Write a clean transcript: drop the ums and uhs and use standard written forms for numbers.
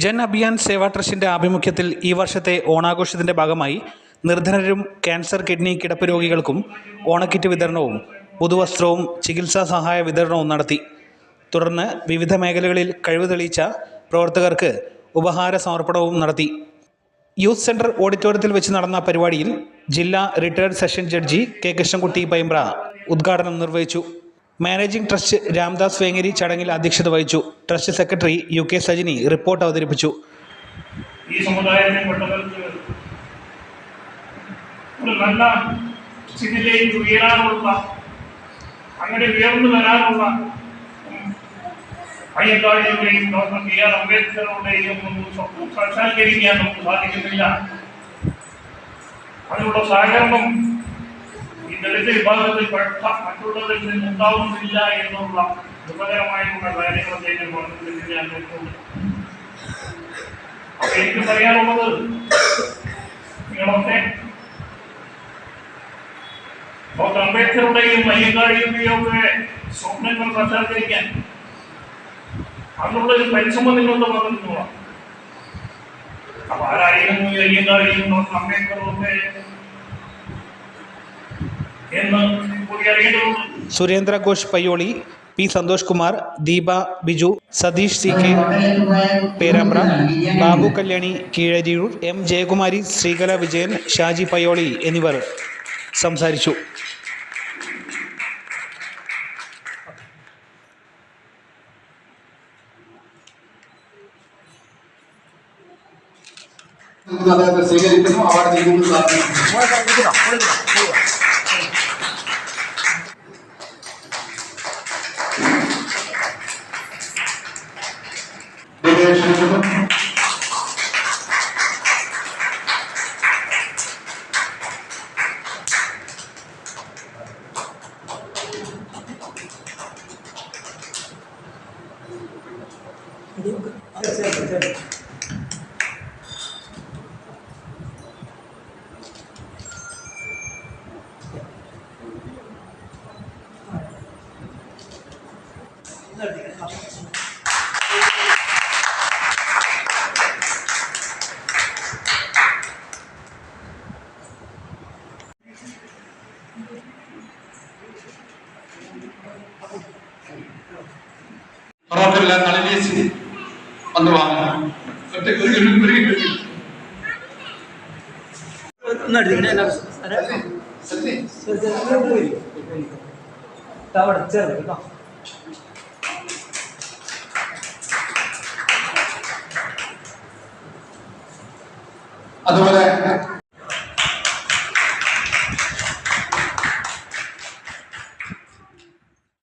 ജൻ അഭിയാൻ സേവാ ട്രസ്റ്റിൻ്റെ ആഭിമുഖ്യത്തിൽ ഈ വർഷത്തെ ഓണാഘോഷത്തിൻ്റെ ഭാഗമായി നിർധനരും ക്യാൻസർ, കിഡ്നി, കിടപ്പ് രോഗികൾക്കും ഓണക്കിറ്റ് വിതരണവും പുതുവസ്ത്രവും ചികിത്സാ സഹായ വിതരണവും നടത്തി. തുടർന്ന് വിവിധ മേഖലകളിൽ കഴിവ് തെളിയിച്ച പ്രവർത്തകർക്ക് ഉപഹാര സമർപ്പണവും നടത്തി. യൂത്ത് സെൻറ്റർ ഓഡിറ്റോറിയത്തിൽ വെച്ച് നടന്ന പരിപാടിയിൽ ജില്ലാ retired session judge K Krishnankutty Paimbra ഉദ്ഘാടനം നിർവഹിച്ചു. മാനേജിംഗ് ട്രസ്റ്റ് രാംദാസ് വേങ്ങേരി ചടങ്ങിൽ അധ്യക്ഷത വഹിച്ചു. Trust secretary U K Sajini report അവതരിപ്പിച്ചു. ഈ സമുദായത്തിൽപ്പെട്ടവർക്ക് ഒരു നല്ല സ്ഥിതിയിലേക്ക് ഉയരാനുള്ള, അങ്ങനെ ഉയർന്നു വരാനുള്ള അയ്യങ്കാളിയുടെയും ഡോക്ടർ ബി ആർ അംബേദ്കറുടെയും സ്വപ്നം സാക്ഷാത്കരിക്കാൻ നമുക്ക് സാധിക്കുന്നില്ല. അതിനുള്ള സഹകരണം ഈ ദളിത് വിഭാഗത്തിൽപ്പെട്ട മറ്റുള്ളവരിൽ നിന്നുണ്ടാവുന്നില്ല എന്നുള്ള ദുഃഖകരമായിട്ടുള്ള കാര്യങ്ങൾ അദ്ദേഹം പറഞ്ഞതിൽ ഞാൻ നോക്കുന്നുണ്ട്. അപ്പൊ എനിക്ക് പറയാനുള്ളത്, നിങ്ങളൊക്കെ ഡോക്ടർ അംബേദ്കറുടെയും അയ്യങ്കാളിയുടെയും ഒക്കെ സ്വപ്നങ്ങൾ സാക്ഷാത്കരിക്കാൻ അതിനുള്ളൊരു പരിശ്രമം നിങ്ങളുടെ പറഞ്ഞിട്ടുള്ള. അപ്പൊ ആരായിരുന്നു ഈ അയ്യങ്കാളിയും ഡോക്ടർ അംബേദ്കറും ഒക്കെ എന്ന് കൂടി അറിയേണ്ടതുണ്ട്. Surendra Ghosh Payyoli, P Santhosh Kumar, Deepa Biju, Satheesh C K Perambra, Babu Kalyani Keezhariyur, M Jayakumari, Sreekala Vijayan, Shaji Payyoli എന്നിവർ സംസാരിച്ചു. സ്വീകരിക്കുന്നു. അവാർഡ് നൽകുന്നു. പൊറോട്ടെല്ലാം കളിവേശി വന്നു വാങ്ങണം. അതുപോലെ